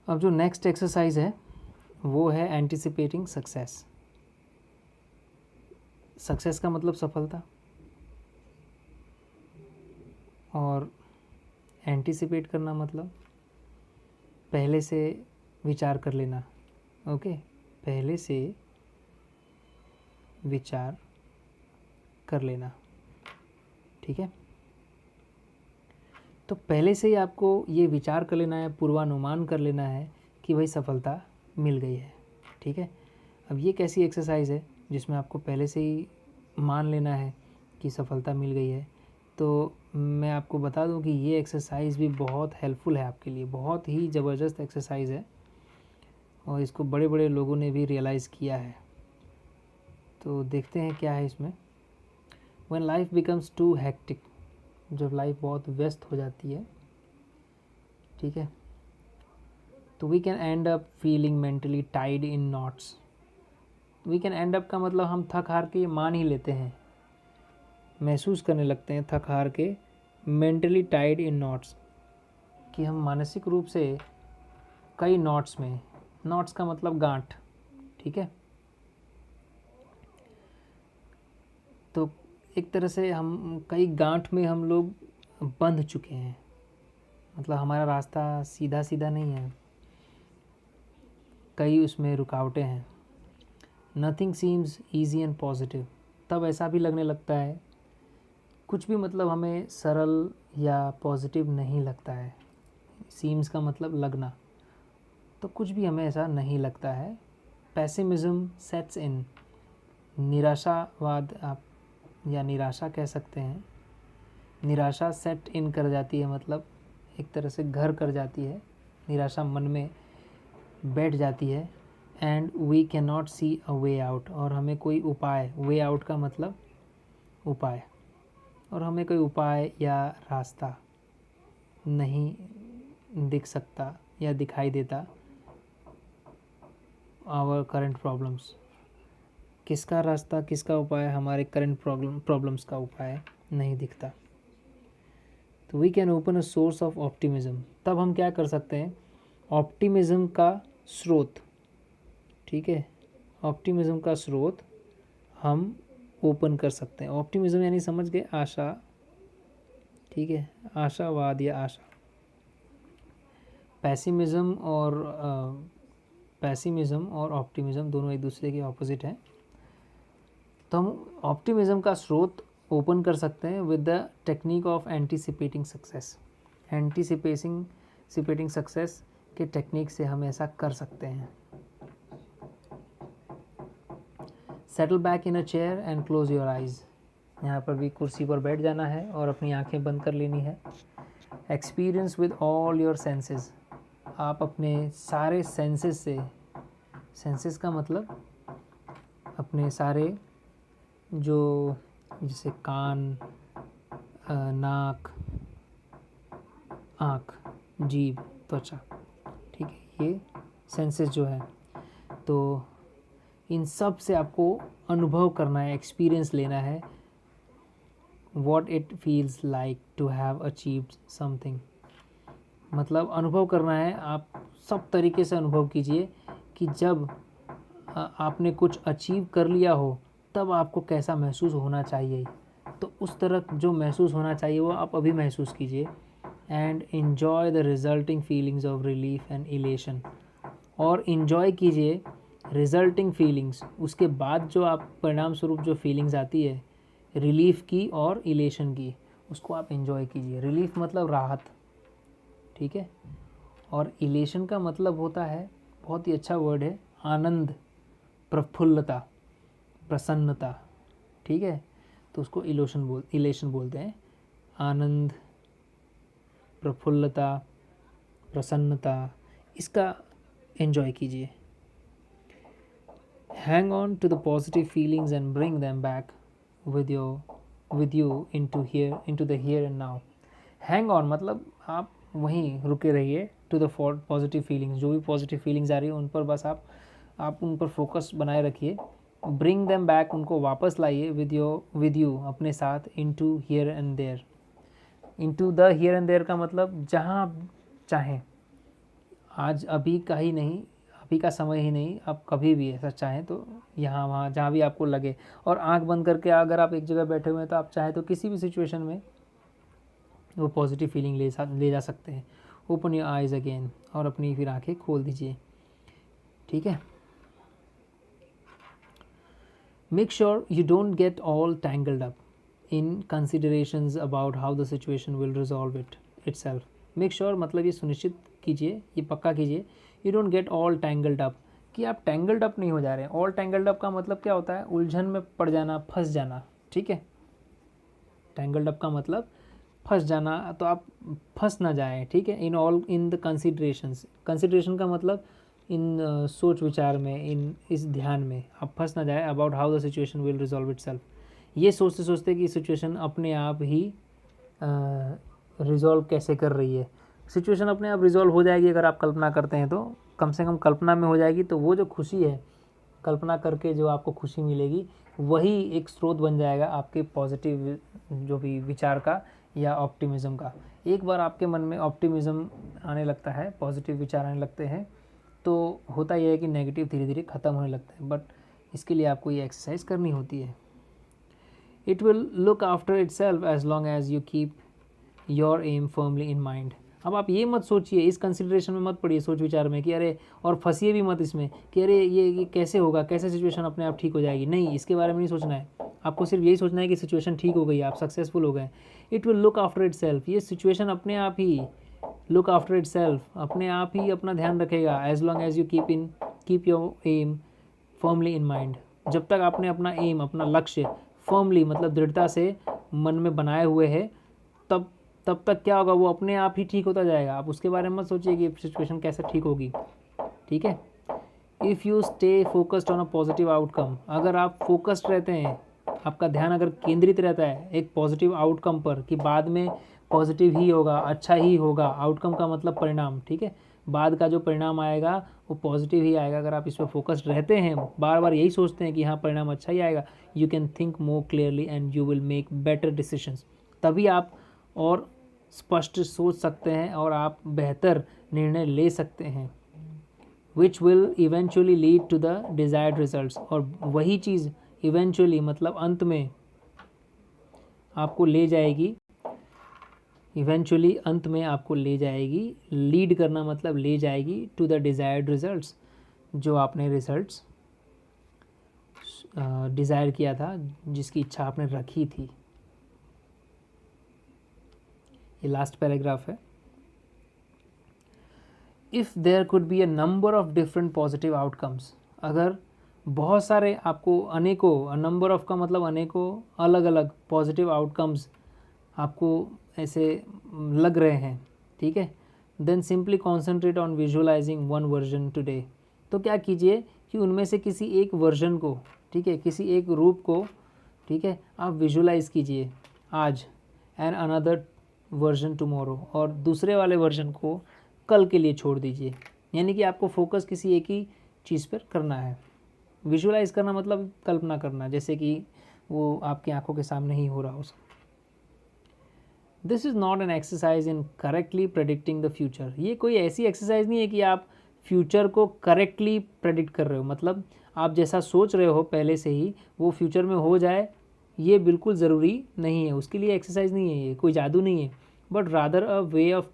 अब जो next exercise है वो है एंटिसिपेटिंग सक्सेस। सक्सेस का मतलब सफलता, और एंटिसिपेट करना मतलब पहले से विचार कर लेना। ओके, पहले से विचार कर लेना, ठीक है। तो पहले से ही आपको ये विचार कर लेना है, पूर्वानुमान कर लेना है कि भाई सफलता मिल गई है, ठीक है। अब ये कैसी एक्सरसाइज है जिसमें आपको पहले से ही मान लेना है कि सफलता मिल गई है। तो मैं आपको बता दूं कि ये एक्सरसाइज भी बहुत हेल्पफुल है आपके लिए, बहुत ही ज़बरदस्त एक्सरसाइज है और इसको बड़े बड़े लोगों ने भी रियलाइज़ किया है। तो देखते हैं क्या है इसमें। When life becomes too hectic, जब लाइफ बहुत व्यस्त हो जाती है, ठीक है, तो we can end up feeling mentally tied in knots. We can end up का मतलब हम थक हार के मान ही लेते हैं, महसूस करने लगते हैं थक हार के, मेंटली टाइड इन नॉट्स, कि हम मानसिक रूप से कई नॉट्स में, नॉट्स का मतलब गांठ, ठीक है। तो एक तरह से हम कई गांठ में हम लोग बंध चुके हैं, मतलब हमारा रास्ता सीधा सीधा नहीं है, कई उसमें रुकावटें हैं। Nothing seems easy and positive, तब ऐसा भी लगने लगता है कुछ भी मतलब हमें सरल या पॉजिटिव नहीं लगता है। सीम्स का मतलब लगना, तो कुछ भी हमें ऐसा नहीं लगता है। पैसिमिज्म सेट्स इन, निराशावाद आप या निराशा कह सकते हैं। निराशा सेट इन कर जाती है, मतलब एक तरह से घर कर जाती है, निराशा मन में बैठ जाती है। And we can not see a way out, और हमें कोई उपाय, वे आउट का मतलब उपाय, और हमें कोई उपाय या रास्ता नहीं दिख सकता या दिखाई देता। आवर करंट प्रॉब्लम्स, किसका रास्ता, किसका उपाय, हमारे करंट प्रॉब्लम्स का उपाय नहीं दिखता। तो we can open a source of optimism, तब हम क्या कर सकते हैं, ऑप्टिमिज्म का स्रोत, ठीक है, ऑप्टिमिज्म का स्रोत हम ओपन कर सकते हैं। ऑप्टिमिज्म यानी समझ गए, आशा, ठीक है, आशावाद या आशा। पैसिमिज्म और ऑप्टिमिज्म दोनों एक दूसरे के ऑपोजिट हैं। तो हम ऑप्टिमिज्म का स्रोत ओपन कर सकते हैं with the technique of एंटीसिपेटिंग success. एंटीसिपेटिंग success के टेक्निक से हम ऐसा कर सकते हैं। Settle back in a chair and close your eyes, यहाँ पर भी कुर्सी पर बैठ जाना है और अपनी आंखें बंद कर लेनी है। Experience with all your senses, आप अपने सारे सेंसेस से, सेंसेस का मतलब अपने सारे जो, जैसे कान, नाक, आँख, जीभ, त्वचा, ठीक है, ये सेंसेस जो है, तो इन सब से आपको अनुभव करना है, एक्सपीरियंस लेना है। What it feels like to have achieved something, मतलब अनुभव करना है, आप सब तरीके से अनुभव कीजिए कि जब आपने कुछ अचीव कर लिया हो तब आपको कैसा महसूस होना चाहिए। तो उस तरह जो महसूस होना चाहिए वो आप अभी महसूस कीजिए। And enjoy the resulting feelings of relief and elation, और इन्जॉय कीजिए रिजल्टिंग फीलिंग्स, उसके बाद जो आप परिणाम स्वरूप जो फीलिंग्स आती है रिलीफ की और इलेशन की, उसको आप इन्जॉय कीजिए। रिलीफ मतलब राहत, ठीक है, और इलेशन का मतलब होता है, बहुत ही अच्छा वर्ड है, आनंद, प्रफुल्लता, प्रसन्नता, ठीक है। तो उसको इलेशन बोलते हैं। आनंद, प्रफुल्लता, प्रसन्नता, इसका एंजॉय कीजिए। Hang on to the positive feelings and bring them back with you into the here and now. Hang on मतलब आप वहीं रुके रहिए, टू द पॉजिटिव फीलिंग्स, जो भी पॉजिटिव फीलिंग्स आ रही है उन पर बस आप उन पर फोकस बनाए रखिए। ब्रिंग देम बैक, उनको वापस लाइए, विद यू अपने साथ, into here and there. Into the here and there का मतलब जहाँ आप चाहें, आज अभी का ही नहीं, अभी का समय ही नहीं, आप कभी भी ऐसा चाहें तो यहाँ वहाँ जहाँ भी आपको लगे, और आंख बंद करके अगर आप एक जगह बैठे हुए हैं तो आप चाहें तो किसी भी सिचुएशन में वो पॉजिटिव फीलिंग ले जा सकते हैं। ओपन योर आइज़ अगेन, और अपनी फिर आंखें खोल दीजिए। ठीक है, make sure you don't get all tangled up in considerations about how the situation will resolve itself. Make sure मतलब ये सुनिश्चित कीजिए, ये पक्का कीजिए, you don't get all tangled up, कि आप टैंगल्ड अप नहीं हो जा रहे हैं। ऑल टैंगल्ड अप का मतलब क्या होता है? उलझन में पड़ जाना, फंस जाना। ठीक है, टैंगल्ड अप का मतलब फंस जाना, तो आप फंस ना जाएं। ठीक है, इन द कंसिडरेशंस, कंसिडरेशन का मतलब इन सोच विचार में, इन इस ध्यान में आप फंस ना जाए। About how the situation will resolve itself, ये सोचते सोचते कि सिचुएशन अपने आप ही रिजॉल्व कैसे कर रही है। सिचुएशन अपने आप रिजॉल्व हो जाएगी अगर आप कल्पना करते हैं तो, कम से कम कल्पना में हो जाएगी। तो वो जो खुशी है कल्पना करके, जो आपको खुशी मिलेगी, वही एक स्रोत बन जाएगा आपके पॉजिटिव जो भी विचार का या ऑप्टिमिज़म का। एक बार आपके मन में ऑप्टिमिज़म आने लगता है, पॉजिटिव विचार आने लगते हैं, तो होता यह है कि नेगेटिव धीरे धीरे ख़त्म होने लगता है। बट इसके लिए आपको ये एक्सरसाइज करनी होती है। It will look after itself as long as you keep your aim firmly in mind. अब आप ये मत सोचिए, इस कंसिडरेशन में मत पड़िए, सोच विचार में कि अरे, और फंसिए भी मत इसमें कि अरे ये कैसे होगा, कैसे सिचुएशन अपने आप ठीक हो जाएगी। नहीं, इसके बारे में नहीं सोचना है। आपको सिर्फ यही सोचना है कि सिचुएशन ठीक हो गई, आप सक्सेसफुल हो गए। It will look after itself, ये सिचुएशन अपने आप ही लुक आफ्टर इटसेल्फ, अपने आप ही अपना ध्यान रखेगा। As long as you keep your aim firmly in mind, जब तक आपने अपना एम, अपना लक्ष्य फर्मली मतलब दृढ़ता से मन में बनाए हुए है, तब तक क्या होगा, वो अपने आप ही ठीक होता जाएगा। आप उसके बारे में मत सोचिए कि सिचुएशन कैसे ठीक होगी। ठीक है, if you stay focused on a positive outcome, अगर आप फोकस्ड रहते हैं, आपका ध्यान अगर केंद्रित रहता है एक पॉजिटिव आउटकम पर, कि बाद में पॉजिटिव ही होगा, अच्छा ही होगा। आउटकम का मतलब परिणाम। ठीक है, बाद का जो परिणाम आएगा वो पॉजिटिव ही आएगा। अगर आप इस पर फोकस्ड रहते हैं, बार बार यही सोचते हैं कि हाँ परिणाम अच्छा ही आएगा, you can think more clearly and you will make better decisions. तभी आप और स्पष्ट सोच सकते हैं और आप बेहतर निर्णय ले सकते हैं। Which will eventually lead to the desired results, और वही चीज़ इवेंचुअली मतलब अंत में आपको ले जाएगी, इवेंचुअली अंत में आपको ले जाएगी, लीड करना मतलब ले जाएगी टू द डिज़ायर्ड रिजल्ट्स, जो आपने रिजल्ट्स डिज़ायर किया था, जिसकी इच्छा आपने रखी थी। ये लास्ट पैराग्राफ है। If there could be a number of different positive outcomes, अगर बहुत सारे आपको अनेकों, नंबर ऑफ का मतलब अनेकों अलग अलग पॉजिटिव आउटकम्स आपको ऐसे लग रहे हैं, ठीक है, then simply concentrate on visualising one version today. तो क्या कीजिए कि उनमें से किसी एक वर्जन को, ठीक है, किसी एक रूप को, ठीक है, आप विजुअलाइज कीजिए आज, एंड अनदर वर्जन टुमारो, और दूसरे वाले वर्जन को कल के लिए छोड़ दीजिए। यानी कि आपको फोकस किसी एक ही चीज़ पर करना है। विजुअलाइज करना मतलब कल्पना करना, जैसे कि वो आपकी आंखों के सामने ही हो रहा हो। This is not an exercise in correctly predicting the future. ये कोई ऐसी एक्सरसाइज नहीं है कि आप फ्यूचर को करेक्टली प्रेडिक्ट कर रहे हो, मतलब आप जैसा सोच रहे हो पहले से ही वो फ्यूचर में हो जाए, ये बिल्कुल ज़रूरी नहीं है। उसके लिए एक्सरसाइज नहीं है, ये कोई जादू नहीं है, but rather a way of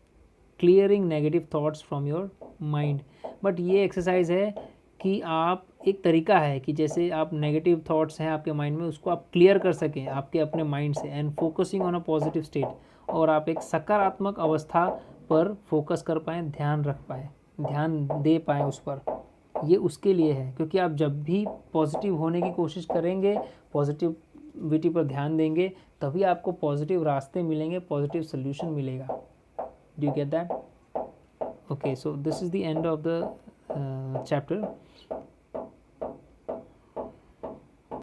clearing negative thoughts from your mind. But ये एक्सरसाइज है कि आप, एक तरीका है कि जैसे आप नेगेटिव थॉट्स हैं आपके माइंड में, उसको आप क्लियर कर सकें आपके अपने माइंड से, and focusing on a positive state, और आप एक सकारात्मक अवस्था पर फोकस कर पाएँ, ध्यान रख पाएँ, ध्यान दे पाएँ उस पर। ये उसके लिए है, क्योंकि आप जब भी पॉजिटिव होने की कोशिश करेंगे, पॉजिटिविटी पर ध्यान देंगे, तभी आपको पॉजिटिव रास्ते मिलेंगे, पॉजिटिव सोल्यूशन मिलेगा। Do you get that? Okay, so this is the end of the chapter.